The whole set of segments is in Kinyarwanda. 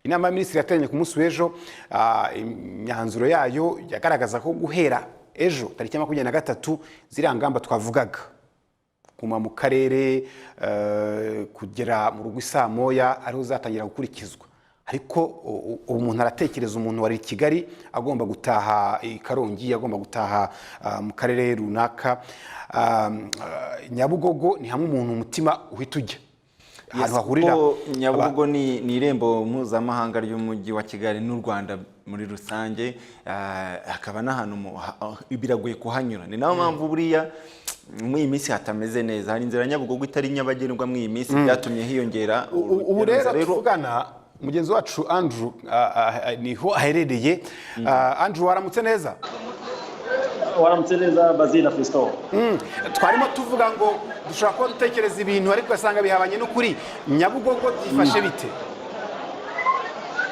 inama y'Abaminisitiri yateranye ku munsi w'ejo, imyanzuro yayo yagaragaza ko guhera ejo tariki 23 ziriya ngamba twavugaga kuma mu karere kugera mu rugo isaa moya ariho zatangira gukurikizwa. Ariko umuntu aratekereza umuntu wari Kigali agomba gutaha i Karongi, agomba gutaha mu karere runaka, Nyabugogo ni hamwe umuntu umutima uhita ujya ahantu hahurira. Nyabugogo ni irembo mpuzamahanga ry'umujyi wa Kigali n'u Rwanda muri rusange, hakaba n'ahantu biragoye kuhanyura. Ni nayo mpamvu buriya mu iyi minsi hatameze neza, hari inzira Nyabugogo itari nyabagendwa mu iyi minsi, byatumye hiyongera. Ubu rero tuvugana mugenzi wacu Andrew niho aherereye. Andrew, waramutse neza? Waramutse neza Bazina Fiston. Twarimo tuvuga ngo dushobora kuba dutekereza ibintu ariko asanga bihabanye n'ukuri. Nyabugogo byifashe bite?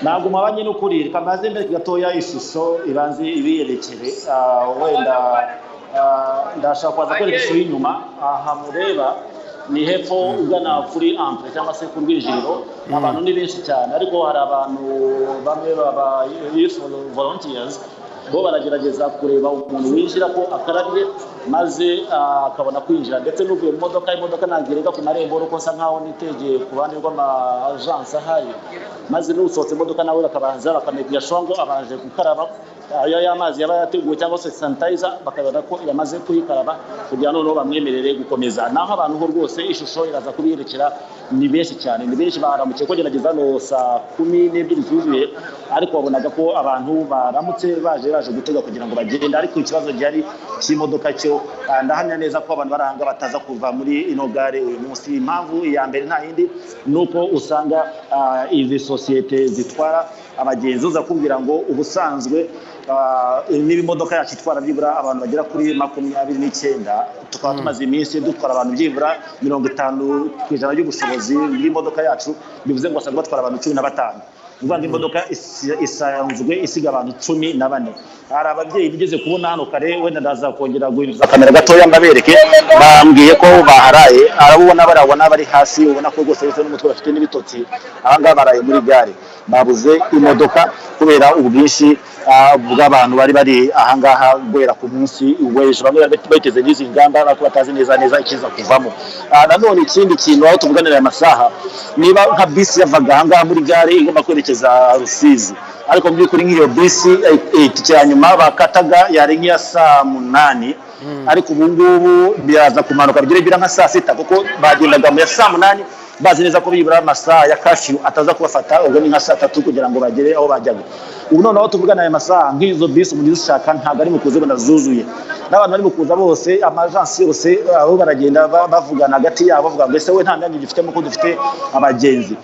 Ntabwo mabanye n'ukuri, kamaze mbere gatoya ishusho ibanze ibiyerekere. Wenda ndashaka kwaza kwereka ishusho y'inyuma. Aha mureba ni hepfo ugana kuri Ample cyangwa se ku Rwijiro. Abantu ni benshi cyane, ariko hari abantu bamwe baba youth volunteers bo baragerageza kureba umuntu winjira ko akarabye maze akabona kwinjira, ndetse n'uvuye mu modoka, imodoka nagirega ku marembo uko nsa nkaho nitegeye ku bandi rw'amagence ahari, maze n'usohotse imodoka nawe bakabanza bakamenya shongo abanje gukaraba ayo y'amazi yaba yateguwe cyangwa se sanitizer, bakabona ko yamaze kuyikaraba kugira noneho bamwemerere gukomeza. Naho abantu ho rwose ishusho iraza kubiyerekera, ni benshi cyane, ni benshi baramutse ko gerageza no saa 12 zuzuye, ariko wabonaga ko abantu baramutse baje gutega kugira ngo bagende. Ariko ikibazo gihari cy'imodoka cyo ndahamya neza ko abantu baranga bataza kuva muri ino gare uyu munsi. Impamvu ya mbere nta yindi nuko usanga izi societe zitwara abagenzi uza kubwira ngo ubusanzwe n'ibimodoka yacu itwara byibura abantu bagera kuri 29, tukaba tumaze iminsi dutwara abantu byibura 50% y'ubushobozi bw'imodoka yacu, bivuze ngo asanga batwara abantu 15. Uvanga imodoka isanzwe isiga abantu 14. Hari ababyeyi bigeze kubona hano kare, wenda ndaza kongera guhinduza kamera gatoya mbabereke, bambwiye ko baharaye, arabubona barabona bari hasi, ubona ko rwose bose n'umutwe bafite n'ibitotsi. Abanga baraye muri gare babuze imodoka kubera ubwinshi bw'abantu bari ahangaha guhera ku munsi w'ejo. Bamwe bateze n'izi ngamba bako batazi neza ikiza kuvamo. Nanone ikindi kintu aho tuvuganira aya masaha, niba nka bisi yavaga ahangaha muri gare igomba kwerekeza Rusizi, ariko mu by'ukuri nk'iyo bisi itike ya nyuma bakataga yari nk'iya saa 8, ariko ubu ngubu biraza kumanuka bigira nka saa 6, kuko bagendaga mu ya saa 8 bazi neza ko bibura amasaha ya kashiyu ataza kubafata, ubwo ni nka saa 3 kugira ngo bagere aho bajyaga. Ubu noneho tuvugana aya masaha nk'izo bisi umuntu ushaka ntabwo ari mu kuzibona zuzuye, n'abantu bari mu kuza bose, amajansi yose aho baragenda bavugana hagati yabo bavuga ngo ese we nta myanya gifitemo ko dufite abagenzi,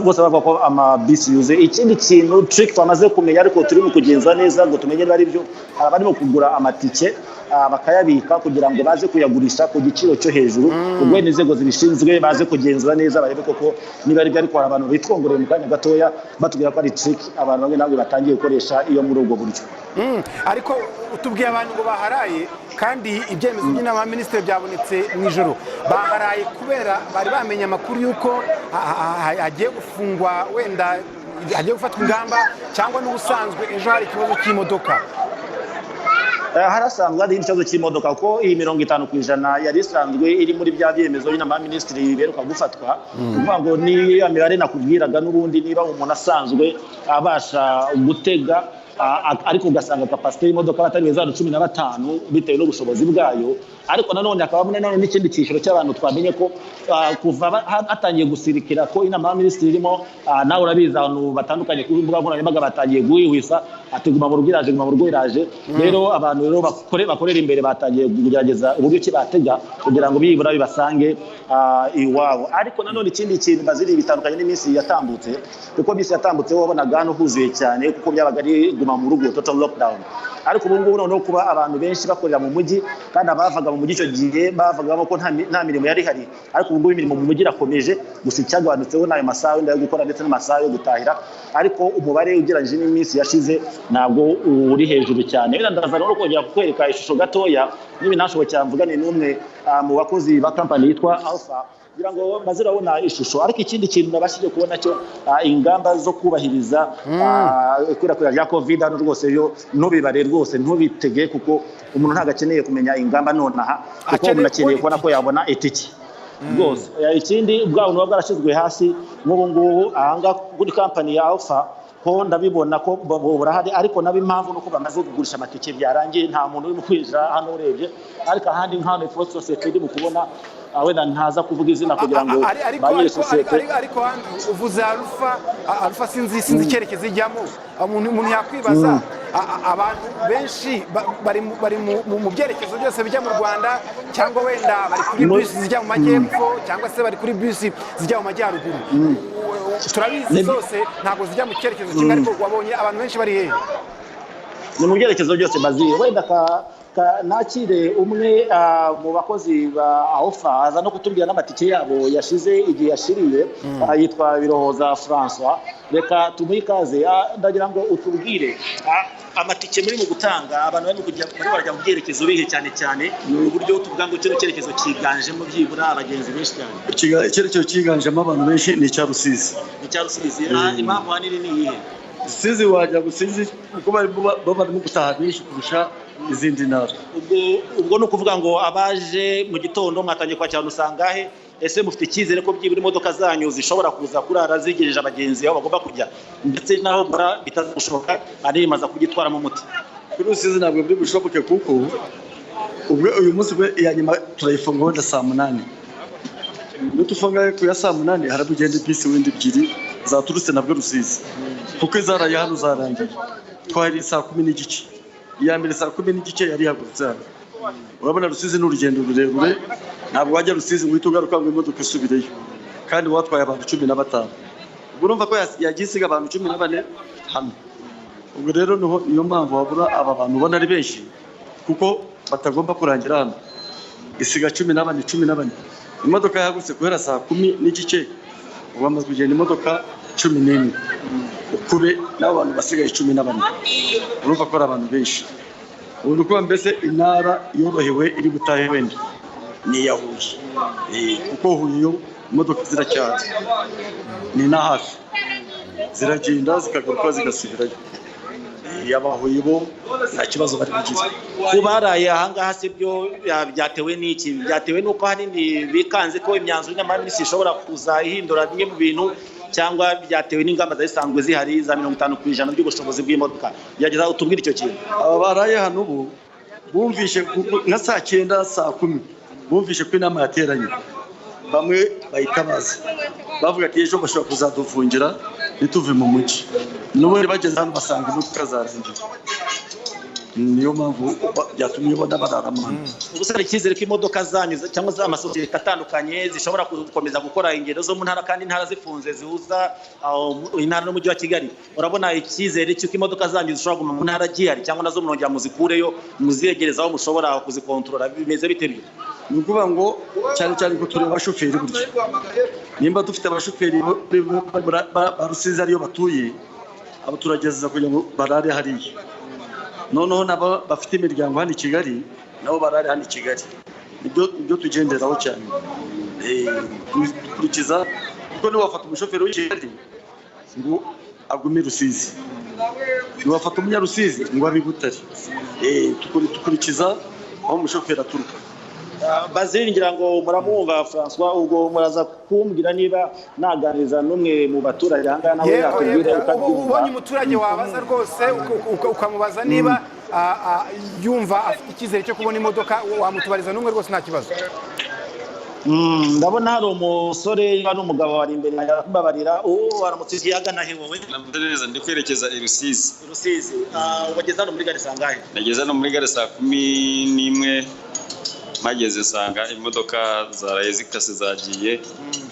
bose bavuga ko amabisi yuze. Ikindi kintu trick twamaze kumenya ariko turi mu kugenza neza ngo tumenye niba ari byo, barimo kugura amatike bakayabika kugira ngo baze kuyagurisha ku giciro cyo hejuru, ubwo n'inzego zibishinzwe baze kugenzura neza barebe koko niba ari byo. Ariko abantu bitwongoreye mu kanya gatoya batubwira ko ari trick abantu bamwe nabwo batangiye gukoresha iyo muri ubwo buryo. Ariko utubwiye abantu ngo baharaye, kandi ibyemezo by'inama y'Abaminisitiri byabonetse mu ijoro. Baharaye kubera bari bamenye amakuru yuko hagiye gufungwa, wenda hagiye gufatwa ingamba, cyangwa n'ubusanzwe ejo hari ikibazo cy'imodoka? Harasanzwe ari ikibazo cy'imodoka ko iyi 50% yari isanzwe iri muri bya byemezo y'inama y'Abaminisitiri beruka gufatwa. Kuvuga ngo ni ya mibare nakubwiraga n'ubundi, niba umuntu asanzwe abasha gutega ariko ugasanga capacity y'imodoka batari za 15 bitewe n'ubushobozi bwayo. Ariko nanone akaba nanone n'ikindi cyiciro cy'abantu twamenye ko kuva hatangiye gusirikira ko inama y'Abaminisitiri irimo, nawe urabiza abantu batandukanye ku mbuga nkoranyambaga batangiye guhwihwisa ateguma mu rugiraje, guma mu rugiraje. Rero abantu rero bakorera imbere batangiye kugerageza uburyo ki batega kugira ngo bibura bibasange iwabo. Ariko nanone ikindi kintu baziri bitandukanye n'iminsi yatambutse, kuko bisi yatambutse wabonaga hano huzuye cyane kuko byabaga ari guma mu rugo, total lockdown. Ariko ubu ngubu noneho kuba abantu benshi bakorera mu mujyi, kandi abavaga mu mujyi icyo gihe bavagamo ko nta mirimo yari hari, ariko ubu ngubu imirimo mu mujyi irakomeje, gusa icyagabanutseho n'ayo masaha yo gukora ndetse n'amasaha yo gutahira. Ariko umubare ugereranyije n'iminsi yashize ntabwo uri hejuru cyane. Ndaza no kongera kukwereka ishusho gatoya, niba nashoboye cyamvugane n'umwe mu bakozi ba company yitwa Alpha, kugira ngo bazirabona ishusho. Ariko ikindi kintu nabashije kubona cyo ingamba zo kubahiriza ikwirakwira rya covid hano rwose yo ntubibare rwose ntubitege kuko umuntu ntago akeneye kumenya ingamba nonaha kuko umuntu akeneye kubona ko yabona etiki rwose. Ikindi bwa buntu bwarashizwe hasi nk'ubu ngubu ahanga kuri company ya Alpha ho ndabibona ko burahari, ariko nabi impamvu nuko bamaze kugurisha amatike byarangiye nta muntu uri kwinjira hano urebye. Ariko ahandi nk'aho Force Society ndi mukubona wenda ntaza kuvuga izina kugira ngo banyere societe. Ariko uvuze Alpha sinzi icyerekezo ijyamo. Umuntu yakwibaza abantu benshi bari mu byerekezo byose bijya mu Rwanda, cyangwa wenda bari kuri bus zijya mu majyepfo, cyangwa se bari kuri bus zijya mu majyaruguru. Turabizi zose ntabwo zijya mu cyerekezo kimwe, ariko wabonye abantu benshi bari hehe? Ni mu byerekezo byose baziye. Wenda nakire umwe mu bakozi ba Alpha aza no kutubwira n'amatike yabo yashize igihe yashiriye, yitwa Birohoza François. Reka tumuhe ikaze, ndagira ngo utubwire amatike muri mu gutanga abantu bari kujya barajya mu byerekezo bihe cyane cyane mu buryo tuvuga ngo cyo cyerekezo kiganjemo byibura abagenzi benshi cyane. Icyerekezo kiganjemo abantu benshi ni cya Rusizi. Ni cya Rusizi. Impamvu hanini ni iyihe? Rusizi wajya Rusizi kuko barimo gutaha benshi kurusha izindi ntara. Ubwo ni ukuvuga ngo abaje mu gitondo mwatangiye kwakira usangahe? Ese mufite icyizere ko byibura imodoka zanyu zishobora kuza kurara zigejeje abagenzi aho bagomba kujya, ndetse naho bitazashoboka arimaza kugitwara mu muti? Kuri Rusizi ntabwo biri bushoboke kuko uyu munsi ya nyuma turayifunga wenda saa 8. Iyo tufunga ku ya saa 8 harabugenda bisi windi ebyiri zaturutse nabwo Rusizi kuko izaraye hano zarangiye. Twari saa 10 n'igice, iya mbere saa 10 n'igice yari yagurutse. Urabona Rusizi ni urugendo rurerure, ntabwo wajya Rusizi ngo ugaruka ngo imodoka isubireyo, kandi watwaye abantu 15. Ubwo urumva ko yagisiga abantu 14 hano. Ubwo rero niyo mpamvu wabura aba bantu ubona ari benshi kuko batagomba kurangira hano. Isiga 14. Imodoka yagurutse guhera saa 10 n'igice, ubu bamaze kugenda imodoka 11 ukube n'abantu basigaye 14. Urumva ko ari abantu benshi. Ubu nuko mbese intara yorohewe iri gutahe wenda ni ya Huye, kuko Huye imodoka ziracyari ni na hafi ziragenda zikagaruka zigasubirayo. Yabahuye bo nta kibazo bari bigize. Kubaraye ahangaha se byo byatewe n'iki? Byatewe nuko hanini bikanze ko imyanzuro y'amaminisi ishobora kuza ihindura bimwe mu bintu, cyangwa byatewe n'ingamba zisanzwe zihari za 50% by'ubushobozi bw'imodoka? Yageza utubwira icyo kintu. Aba baraye hano ubu bumvishe nka saa 9 saa 10 bumvishe ko inama yateranye, bamwe bahita baza bavuga ati ejo bashobora kuzadufungira nituve mu mujyi. N'ubundi bageze hano basanga imodoka zarangiye. Niyo mpamvu byatumye ubona bararamana. Gusa hari icyizere ko imodoka zanyu cyangwa za amasosiyete atandukanye zishobora gukomeza gukora ingendo zo mu ntara, kandi intara zifunze zihuza intara n'umujyi wa Kigali. Urabona icyizere cy'uko imodoka zanyu zishobora kuguma mu ntara gihari, cyangwa nazo munongera muzikureyo muziyegerezaho mushobora kuzikontorora? Bimeze bite byo? Ni ukuvuga ngo cyane cyane ko tureba abashoferi buryo nimba dufite abashoferi ba Rusizi ariyo batuye, abo turageza kugira ngo barare hariya. Noneho nabo bafite imiryango hano i Kigali, nabo barare hano i Kigali. Nibyo tugenderaho cyane. Kurikiza kuko niba wafata umushoferi w'i Kigali ngo agume Rusizi, niba wafata umunyarusizi ngo abe Butare. Tukurikiza aho umushoferi aturuka. Baziringira ngo muramwumva François, ubwo muraza kumbwira niba naganiriza n'umwe mu baturage ahangaha nawe yakubwira ukabyumva. Ubonye umuturage wabaza rwose ukamubaza niba yumva afite icyizere cyo kubona imodoka, wamutubariza n'umwe rwose nta kibazo. Ndabona hari umusore n'umugabo bari imbere yakubabarira. Waramutse igihagana he wowe? Namudereza ndi kwerekeza i Rusizi. Rusizi. Ubageze hano muri gare sangahe? Nageze hano muri gare saa 11. Mageze sanga imodoka zaraye zikase zagiye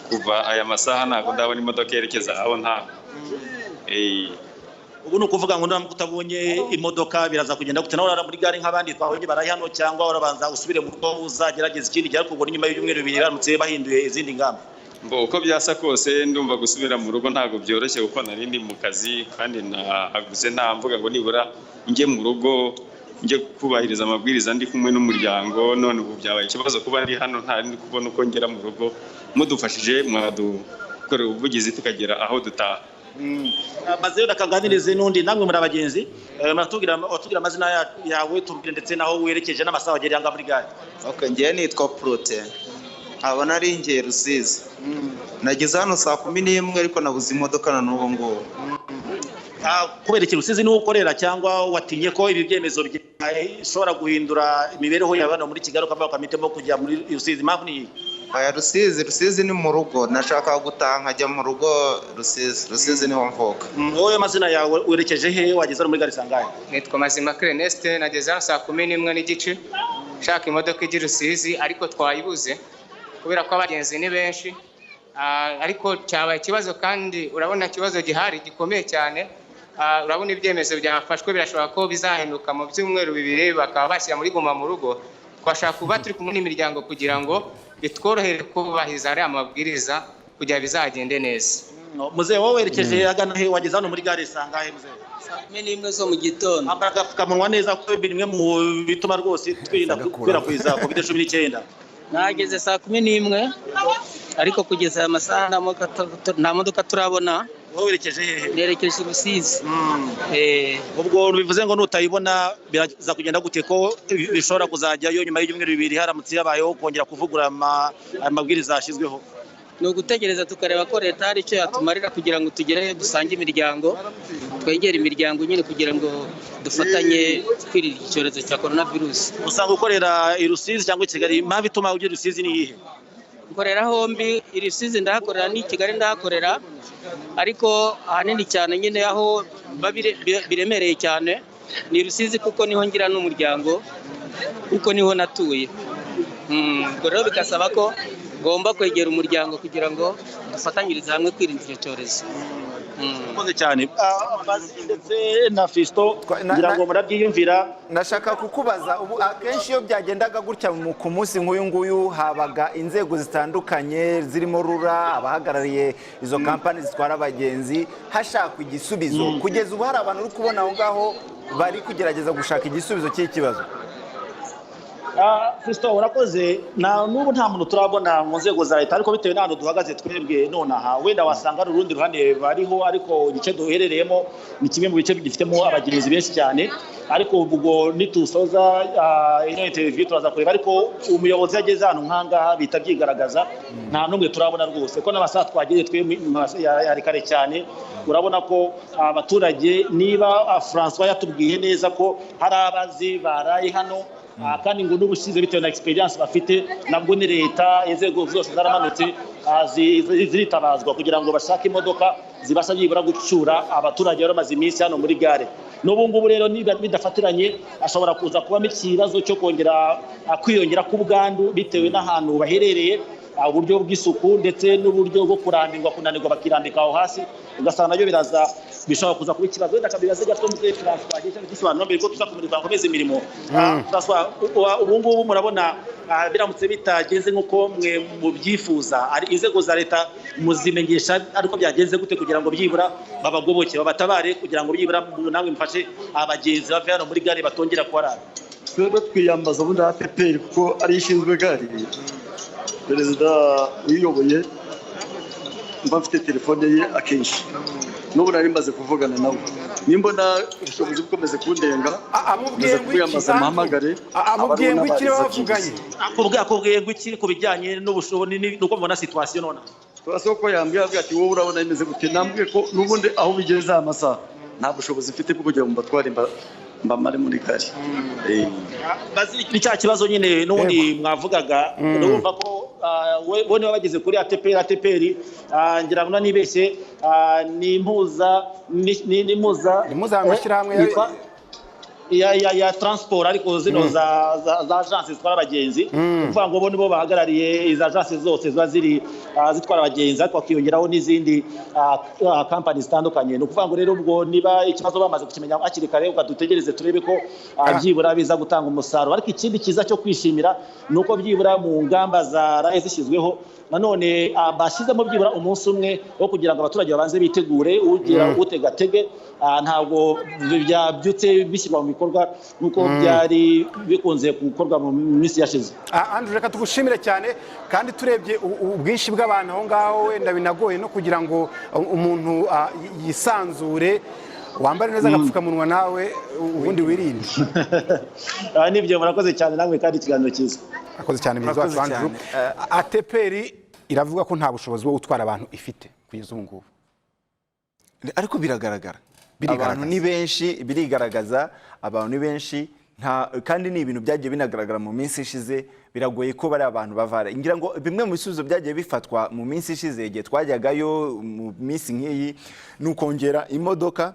kuva aya masaha ntabwo ndabona imodoka yerekeza aho nta. Ubu ni ukuvuga ngo nta kutabonye imodoka biraza kugenda gute? Nawe muri gare nk'abandi twabonye baraye hano, cyangwa urabanza usubire mu rugo uzagerageza ikindi gihe, ariko ubwo nyuma y'ibyumweru 2 baramutse bahinduye izindi ngamba? Uko byasa kose ndumva gusubira mu rugo ntabwo byoroshye kuko narindi mu kazi, kandi naguse nta mvuga ngo nibura njye mu rugo njye kubahiriza amabwiriza ndi kumwe n'umuryango, none ubu byabaye ikibazo kuba ndi hano ntari ndi kubona uko ngera mu rugo, mudufashije mwadukorera ubuvugizi tukagera aho dutaha. maze ndakaganirize n'undi namwe muri abagenzi muratubwira amazina yawe tubwire ndetse naho werekeje n'amasaha wageranga muri gare. Okay, ngiye nitwa Prote abona ari ngiye Rusizi. Nageze hano saa 11 ariko nabuze imodoka na n'ubu ngubu. Kubera iki Rusizi niho ukorera cyangwa watinye ko ibi byemezo bishobora guhindura imibereho y'abana muri Kigali ukavuga kamitemo kujya muri Rusizi? Mpamvu ni aya Rusizi ni mu rugo, nashaka gutaha nkajya mu rugo Rusizi niho mvuka. Wowe amazina yawe werekeje he wageze muri gare sangahe? Nitwa Mazima Crenest, nageze hano saa 11 n'igice shaka imodoka ijya Rusizi ariko twayibuze kubera ko abagenzi ni benshi, ariko cyabaye ikibazo kandi urabona ikibazo gihari gikomeye cyane. Urabona ibyemezo byafashwe birashobora ko bizahinduka mu byumweru 2 bakaba bashyira muri guma mu rugo. Twashaka kuba turi kumwe n'imiryango kugira ngo bitworohere kubahiriza ari amabwiriza kugira bizagende neza. Muze wowe werekeje agana he wageze hano muri gare sangahe muze? Saa 11 zo mu gitondo. Ambara agapfukamunwa neza kuko bimwe mu bituma rwose twirinda gukwirakwiza COVID-19. Nageze saa 11 ariko kugeza amasaha nta modoka turabona. Wowe werekeje hehe? Nerekeje Rusizi. Ubwo bivuze ngo nutayibona biraza kugenda gute ko bishobora kuzajyayo nyuma y'ibyumweru 2 haramutse yabayeho kongera kuvugura amabwiriza yashizweho? Ni ugutegereza tukareba ko leta hari icyo yatumarira kugira ngo tugereyo dusange imiryango, twegere imiryango nyine kugira ngo dufatanye kwirinda icyorezo cya coronavirus. Usanga ukorera i Rusizi cyangwa i Kigali, impamvu ituma ujya Rusizi ni iyihe? Nkorera hombi, i Rusizi ndahakorera ni Kigali ndahakorera, ariko ahanini cyane nyine aho biremereye cyane ni Rusizi kuko niho ngira n'umuryango, kuko niho natuye. Ubwo rero bigasaba ko ngomba kwegera umuryango kugira ngo dufatanyirize hamwe kwirinda icyo cyorezo. Murakoze cyane. Ndetse na Fisto ngira ngo murabyiyumvira. Nashaka kukubaza ubu akenshi iyo byagendaga gutya ku munsi nk'uyu nguyu habaga inzego zitandukanye zirimo RURA, abahagarariye izo kampani zitwara abagenzi, hashakwa igisubizo. Kugeza ubu hari abantu uri kubona aho ngaho bari kugerageza gushaka igisubizo cy'iki kibazo? Fisto urakoze. N'ubu nta muntu turabona mu nzego za leta, ariko bitewe n'ahantu duhagaze twebwe nonaha wenda wasanga ari urundi ruhande bariho, ariko igice duherereyemo ni kimwe mu bice bigifitemo abagenzi benshi cyane. Ariko ubwo nitusoza ino interview turaza kureba, ariko umuyobozi yageze hano nkangaha bita byigaragaza nta numwe turabona rwose ko n'abasaha twagiye twe yari kare cyane. Urabona ko abaturage niba François yatubwiye neza ko hari abazi baraye hano, kandi ngo n'ubushize bitewe na experience bafite nabwo ni leta, inzego zose zaramanutse ziritabazwa kugira ngo bashake imodoka zibasha byibura gucyura abaturage bamaze iminsi hano muri gare. N'ubu ngubu rero niba bidafatiranye ashobora kuza kubamo ikibazo cyo kongera kwiyongera k'ubwandu bitewe n'ahantu baherereye, uburyo bw'isuku ndetse n'uburyo bwo kunanirwa bakirambika aho hasi, ugasanga nabyo bishobora kuza kuba ikibazo. Wenda kabibaze gato muze François gice gisobanura mbere ko tuzakomeza gukomeza imirimo. François, ubu ngubu murabona biramutse bitagenze nk'uko mwe mubyifuza, ari inzego za leta muzimenyesha ariko byagenze gute kugira ngo byibura babagoboke babatabare kugira ngo byibura namwe mfashe abagenzi bave hano muri gare batongera kuharara? twebwe twiyambaza ubundi APR kuko ari ishinzwe gare. Perezida uyiyoboye mba mfite telefone ye akenshi, n'ubu nari maze kuvugana nawe, nimbona ubushobozi bukomeze kundenga amubwiye kwiyambaza muhamagare. amubwiye ngo iki bavuganye? Akubwiye ngo iki ku bijyanye n'ubushobozi nuko mubona situation none? Turasaba ko yambwiye ati wowe urabona imeze gute, nambwiye ko n'ubundi aho bigeze amasaha nta bushobozi mfite bwo kugira ngo mbatware mbamare muri gare. Ni cya kibazo nyine n'ubundi mwavugaga, urumva ko bo niba bageze kuri ATPR ngira ngo nibeshye ni impuza amashyirahamwe ya transport, ariko zino za agence zitwara abagenzi, kuvuga ngo bo nibo bahagarariye izo agence zose ziba zitwara abagenzi, ariko bakiyongeraho n'izindi companies zitandukanye. Ni ukuvuga ngo rero ubwo niba ikibazo bamaze kukimenya hakiri kare ukadutegereze turebe ko byibura biza gutanga umusaruro. Ariko ikindi kiza cyo kwishimira ni uko byibura mu ngamba zaraye zishyizweho nanone bashyizemo byibura umunsi umwe wo kugira ngo abaturage babanze bitegure utega ntabwo byabyutse bishyirwa mu bikorwa nk'uko byari bikunze gukorwa mu minsi yashize. Andrew, reka tugushimire cyane, kandi turebye ubwinshi bw'abantu aho ngaho wenda binagoye no kugira ngo umuntu yisanzure, wambare neza agapfukamunwa nawe ubundi wirinde. Nibyo, murakoze cyane namwe kandi ikiganiro cyiza. Murakoze cyane mwiza wacu Andrew. ATPR iravuga ko nta bushobozi bwo gutwara abantu ifite kugeza ubu ngubu, ariko biragaragara abantu ni benshi, birigaragaza abantu ni benshi, kandi ni ibintu byagiye binagaragara mu minsi ishize. Biragoye ko bari abantu bavara, ngira ngo bimwe mu bisubizo byagiye bifatwa mu minsi ishize igihe twajyagayo mu minsi nk'iyi ni ukongera imodoka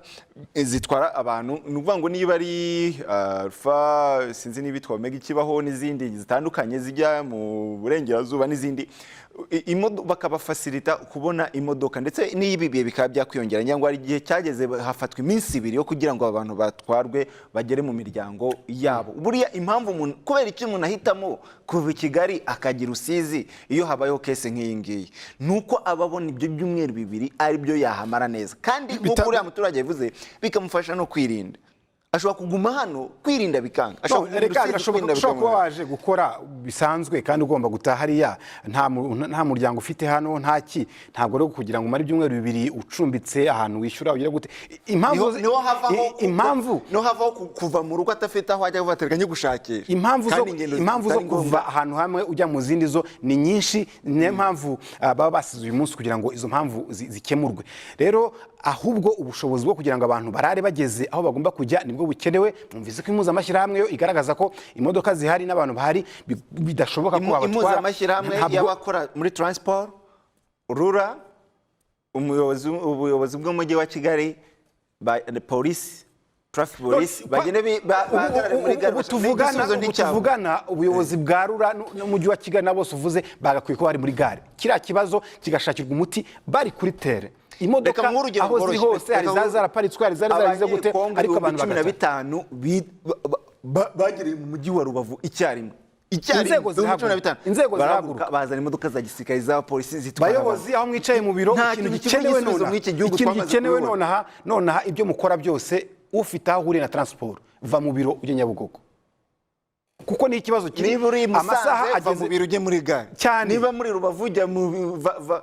zitwara abantu. Ni ukuvuga ngo niba ari Alpha, sinzi niba itwa Omega ikibaho, n'izindi zitandukanye zijya mu burengerazuba n'izindi, bakabafasirita kubona imodoka, ndetse n'ibi bihe bikaba byakwiyongera. Ngira ngo hari igihe cyageze hafatwa iminsi 2 yo kugira ngo abantu batwarwe bagere mu miryango yabo. Buriya impamvu umuntu, kubera iki umuntu ahitamo kuva i Kigali akajya Rusizi iyo habayeho kese nk'iyi ngiyi, nuko ababona ibyo byumweru 2 ari byo yahamara neza, kandi nk'uko uriya muturage yavuze bikamufasha no kwirinda. Ashobora kuguma hano kwirinda bikanga, ashobora kuba waje gukora bisanzwe kandi ugomba gutaha hariya, nta muryango ufite hano, ntabwo rero kugira ngo umare ibyumweru 2 ucumbitse ahantu wishyura ugira gute. Impamvu no havaho kuva mu rugo atafite aho ajya kuvateranya gushakira. Impamvu zo kuva ahantu hamwe ujya mu zindi zo ni nyinshi, niyo mpamvu baba basize uyu munsi kugira ngo izo mpamvu zikemurwe. Rero ahubwo ubushobozi bwo kugira ngo abantu barare bageze aho bagomba kujya nibwo bukenewe. Mwumvise ko impuzamashyirahamwe yo igaragaza ko imodoka zihari n'abantu bahari bidashoboka ko babatwara. Impuzamashyirahamwe y'abakora muri transport, RURA, ubuyobozi bw'umujyi wa Kigali, polisi, traffic police, bagene bahagarare muri gare. Tuvugana ubuyobozi bwa RURA n'umujyi wa Kigali nabo uvuze bagakwiye ko bari muri gare, kiriya kibazo kigashakirwa umuti bari kuri tere. Imodoka aho ziri hose, hari zaraparitswe, hari zarize gute, ariko abantu 15 bagiriye mu mujyi wa Rubavu icyarimwe. Inzego zihaguruka bazana imodoka za gisirikare za polisi zitwara bayobozi aho mwicaye mu biro. Ikintu gikenewe nonaha ibyo mukora byose, ufite aho uhuriye na transport, va mu biro ujye Nyabugogo, kuko ni ikibazo kiri. Niba uri Musanze ageze mu biro ujye muri gare, niba muri Rubavu ujya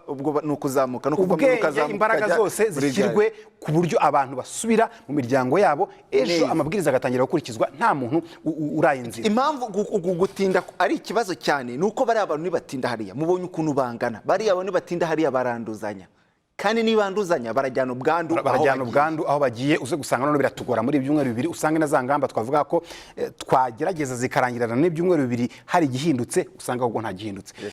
ubwo nukuzamuka no kuva mu kazamuka. Imbaraga zose zishyirwe ku buryo abantu basubira mu miryango yabo, ejo amabwiriza agatangira gukurikizwa, nta muntu uraye inzira. Impamvu gutinda ari ikibazo cyane nuko bari abantu nibatinda hariya, mubonye ukuntu bangana, bari abantu nibatinda hariya baranduzanya, kandi nibanduzanya barajyana ubwandu aho bagiye. Uze gusanga none biratugora muri ibyumweru 2 usange na za ngamba twavuga ko twagerageza zikarangirana n'ibyumweru 2 hari igihindutse, usanga ahubwo nta gihindutse.